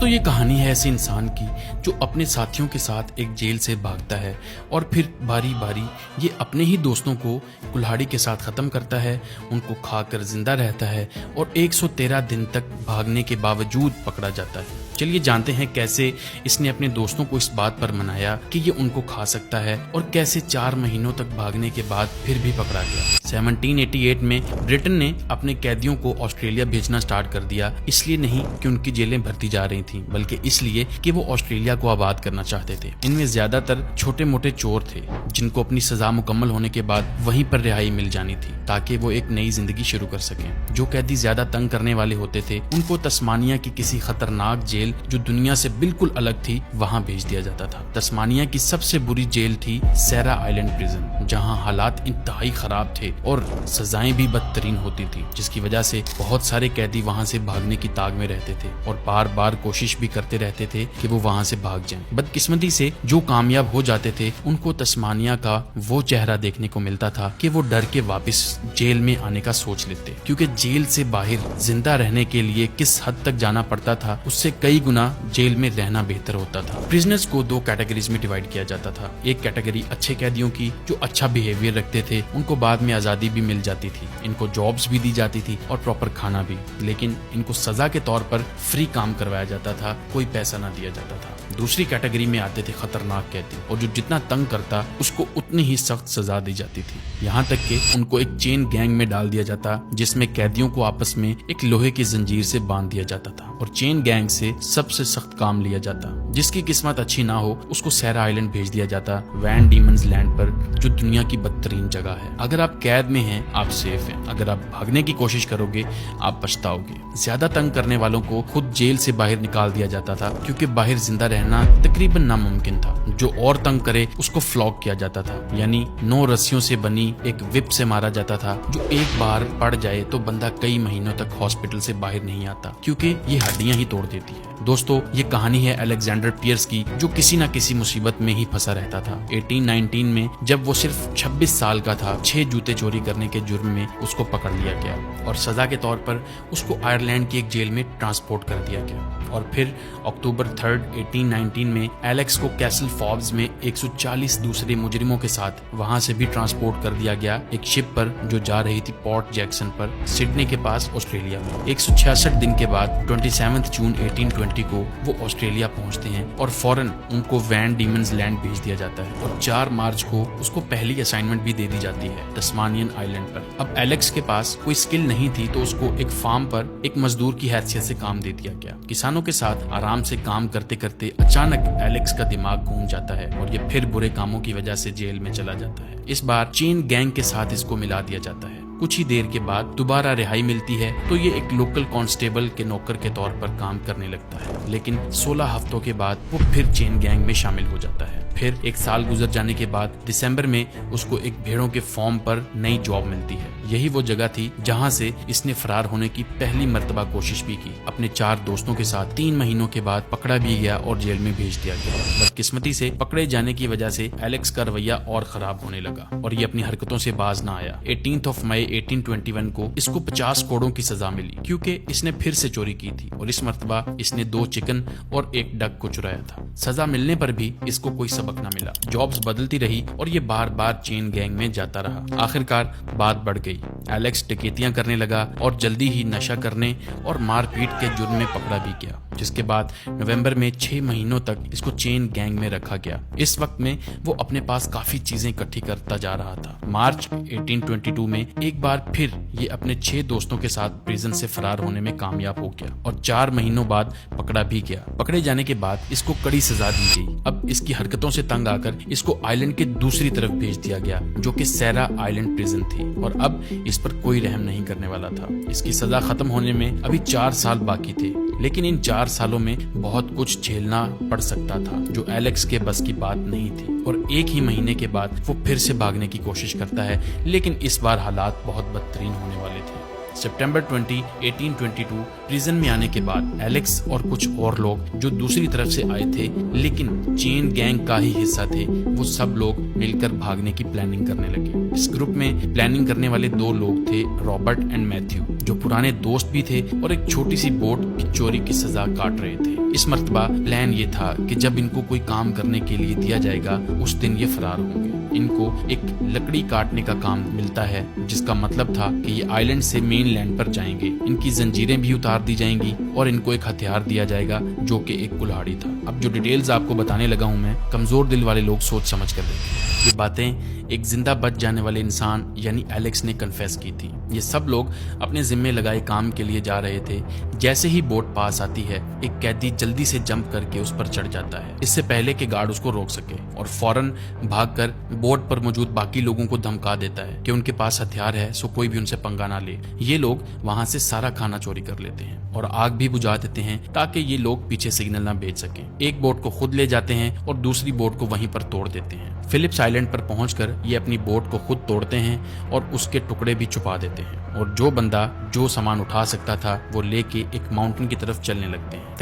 दोस्तों ये कहानी है ऐसे इंसान की जो अपने साथियों के साथ एक जेल से भागता है और फिर बारी बारी ये अपने ही दोस्तों को कुल्हाड़ी के साथ ख़त्म करता है, उनको खाकर जिंदा रहता है और 113 दिन तक भागने के बावजूद पकड़ा जाता है। चलिए जानते हैं कैसे इसने अपने दोस्तों को इस बात पर मनाया कि ये उनको खा सकता है और कैसे 4 महीनों तक भागने के बाद फिर भी पकड़ा गया। 1788 में ब्रिटेन ने अपने कैदियों को ऑस्ट्रेलिया भेजना स्टार्ट कर दिया, इसलिए नहीं कि उनकी जेलें भरती जा रही थीं, बल्कि इसलिए कि वो ऑस्ट्रेलिया को आबाद करना चाहते थे। इनमें ज्यादातर छोटे मोटे चोर थे जिनको अपनी सजा मुकम्मल होने के बाद वहीं पर रिहाई मिल जानी थी ताकि वो एक नई जिंदगी शुरू कर सकें। जो कैदी ज्यादा तंग करने वाले होते थे उनको तस्मानिया की किसी खतरनाक जेल जो दुनिया से बिल्कुल अलग थी वहां भेज दिया जाता था। तस्मानिया की सबसे बुरी जेल थी सैरा आइलैंड प्रिजन, जहां हालात इंतहाई खराब थे और सजाएं भी बदतरीन होती थी, जिसकी वजह से बहुत सारे कैदी वहां से भागने की ताक में रहते थे और बार बार कोशिश भी करते रहते थे कि वो वहां से भाग जाएं। बदकिस्मती से जो कामयाब हो जाते थे उनको तस्मानिया का वो चेहरा देखने को मिलता था कि वो डर के वापस जेल में आने का सोच लेते, क्योंकि जेल से बाहर जिंदा रहने के लिए किस हद तक जाना पड़ता था उससे कई गुना जेल में रहना बेहतर होता था। प्रिजनर्स को 2 कैटेगरीज में डिवाइड किया जाता था। एक कैटेगरी अच्छे कैदियों की जो अच्छा बिहेवियर रखते थे, उनको बाद में आजादी भी मिल जाती थी, इनको जॉब्स भी दी जाती थी और प्रॉपर खाना भी, लेकिन इनको सजा के तौर पर फ्री काम करवाया जाता था, कोई पैसा ना दिया जाता था। दूसरी कैटेगरी में आते थे खतरनाक कैदी और जो जितना तंग करता उसको उतनी ही सख्त सजा दी जाती थी, यहाँ तक कि उनको एक चेन गैंग में डाल दिया जाता जिसमें कैदियों को आपस में एक लोहे की जंजीर से बांध दिया जाता था और चेन गैंग से सबसे सख्त काम लिया जाता। जिसकी किस्मत अच्छी ना हो उसको सैरा आइलैंड भेज दिया जाता, वैन डीमंस लैंड पर, जो दुनिया की बदतरीन जगह है। अगर आप कैद में हैं आप सेफ हैं, अगर आप भागने की कोशिश करोगे आप पछताओगे। ज्यादा तंग करने वालों को खुद जेल से बाहर निकाल दिया जाता था क्योंकि बाहर जिंदा रहना तकरीबन नामुमकिन था। जो और तंग करे उसको फ्लॉग किया जाता था, यानी 9 रस्सियों से बनी एक विप से मारा जाता था, जो एक बार पड़ जाए तो बंदा कई महीनों तक हॉस्पिटल से बाहर नहीं आता क्योंकि ये हड्डियां ही तोड़ देती है। दोस्तों ये कहानी है अलेक्जेंडर पियर्स की, जो किसी न किसी मुसीबत में ही फंसा रहता था। 1819 में जब वो सिर्फ 26 साल का था, 6 जूते चोरी करने के जुर्म में उसको पकड़ लिया गया और सजा के तौर पर उसको आयरलैंड की एक जेल में ट्रांसपोर्ट कर दिया गया। और फिर अक्टूबर 3, 1819 में एलेक्स को कैसल फॉब्स में 140 दूसरे मुजरिमों के साथ वहां से भी ट्रांसपोर्ट कर दिया गया एक शिप पर जो जा रही थी पोर्ट जैक्सन पर, सिडनी के पास ऑस्ट्रेलिया में। 166 दिन के बाद 27 जून 1820 को वो ऑस्ट्रेलिया पहुंचते हैं और फौरन उनको वैन डीमंस लैंड भेज दिया जाता है और 4 मार्च को उसको पहली असाइनमेंट भी दे दी जाती है तस्मानियन आइलैंड पर। अब एलेक्स के पास कोई स्किल नहीं थी तो उसको एक फार्म पर एक मजदूर की हैसियत से काम दे दिया गया। किसानों के साथ आराम से काम करते करते अचानक एलेक्स का दिमाग घूम जाता है और ये फिर बुरे कामों की वजह से जेल में चला जाता है। इस बार चेन गैंग के साथ इसको मिला दिया जाता है। कुछ ही देर के बाद दोबारा रिहाई मिलती है तो ये एक लोकल कांस्टेबल के नौकर के तौर पर काम करने लगता है, लेकिन 16 हफ्तों के बाद वो फिर चेन गैंग में शामिल हो जाता है। फिर 1 साल गुजर जाने के बाद दिसंबर में उसको एक भेड़ों के फार्म पर नई जॉब मिलती है। यही वो जगह थी जहां से इसने फरार होने की पहली मर्तबा कोशिश भी की। अपने 4 दोस्तों के साथ 3 महीनों के बाद पकड़ा भी गया और जेल में भेज दिया गया। बदकिस्मती से पकड़े जाने की वजह से एलेक्स का रवैया और खराब होने लगा और ये अपनी हरकतों से बाज ना आया। 18 मई 1821 को इसको 50 कोड़ों की सजा मिली क्योंकि इसने फिर से चोरी की थी और इस मर्तबा इसने 2 चिकन और 1 डक को चुराया था। सजा मिलने पर भी इसको कोई सबक न मिला। जॉब्स बदलती रही और ये बार बार चेन गैंग में जाता रहा। आखिरकार बात बढ़ गई, एलेक्स डकैतियां करने लगा और जल्दी ही नशा करने और मारपीट के जुर्म में पकड़ा भी गया, जिसके बाद नवंबर में 6 महीनों तक इसको चेन गैंग में रखा गया। इस वक्त में वो अपने पास काफी चीजें इकट्ठी करता जा रहा था। मार्च 1822 में एक बार फिर ये अपने 6 दोस्तों के साथ प्रिजन से फरार होने में कामयाब हो गया और 4 महीनों बाद पकड़ा भी गया। पकड़े जाने के बाद इसको कड़ी सजा दी गई। अब इसकी हरकतों से तंग आकर इसको आइलैंड के दूसरी तरफ भेज दिया गया जो कि सैरा आइलैंड प्रिजन थी और अब इस पर कोई रहम नहीं करने वाला था। इसकी सजा खत्म होने में अभी 4 साल बाकी थे, लेकिन इन 4 सालों में बहुत कुछ झेलना पड़ सकता था जो एलेक्स के बस की बात नहीं थी और 1 ही महीने के बाद वो फिर से भागने की कोशिश करता है, लेकिन इस बार हालात बहुत बदतरीन होने वाले थे। सितंबर 20, 1822 प्रिजन में आने के बाद एलेक्स और कुछ और लोग जो दूसरी तरफ से आए थे लेकिन चेन गैंग का ही हिस्सा थे, वो सब लोग मिलकर भागने की प्लानिंग करने लगे। इस ग्रुप में प्लानिंग करने वाले 2 लोग थे, रॉबर्ट एंड मैथ्यू, जो पुराने दोस्त भी थे और एक छोटी सी बोट की चोरी की सजा काट रहे थे। इस मर्तबा प्लान ये था कि जब इनको कोई काम करने के लिए दिया जाएगा उस दिन ये फरार होंगे। इनको एक लकड़ी काटने का काम मिलता है, जिसका मतलब था कि ये आइलैंड से मेन लैंड पर जाएंगे। इनकी जंजीरें भी उतार दी जाएंगी और इनको एक हथियार दिया जाएगा जो कि एक कुल्हाड़ी था। अब जो डिटेल्स आपको बताने लगा हूँ मैं, कमजोर दिल वाले लोग सोच समझ कर देखें। ये बातें एक जिंदा बच जाने वाले इंसान यानी एलेक्स ने कन्फेस की थी। ये सब लोग अपने जिम्मे लगाए काम के लिए जा रहे थे। जैसे ही बोट पास आती है, एक कैदी जल्दी से जंप करके उस पर चढ़ जाता है, इससे पहले कि गार्ड उसको रोक सके, और फौरन भागकर बोट पर मौजूद बाकी लोगों को धमका देता है कि उनके पास हथियार है, सो कोई भी उनसे पंगा ना ले। ये लोग वहां से सारा खाना चोरी कर लेते हैं और आग भी बुझा देते हैं ताकि ये लोग पीछे सिग्नल ना भेज सकें। एक बोट को खुद ले जाते हैं और दूसरी बोट को वहीं पर तोड़ देते हैं। फिलिप्स आइलैंड पर पहुंचकर ये अपनी बोट को खुद तोड़ते हैं और उसके टुकड़े भी छुपा देते हैं, और जो बंदा जो सामान उठा सकता था वो लेके एक माउंटेन की तरफ चलने लगते हैं।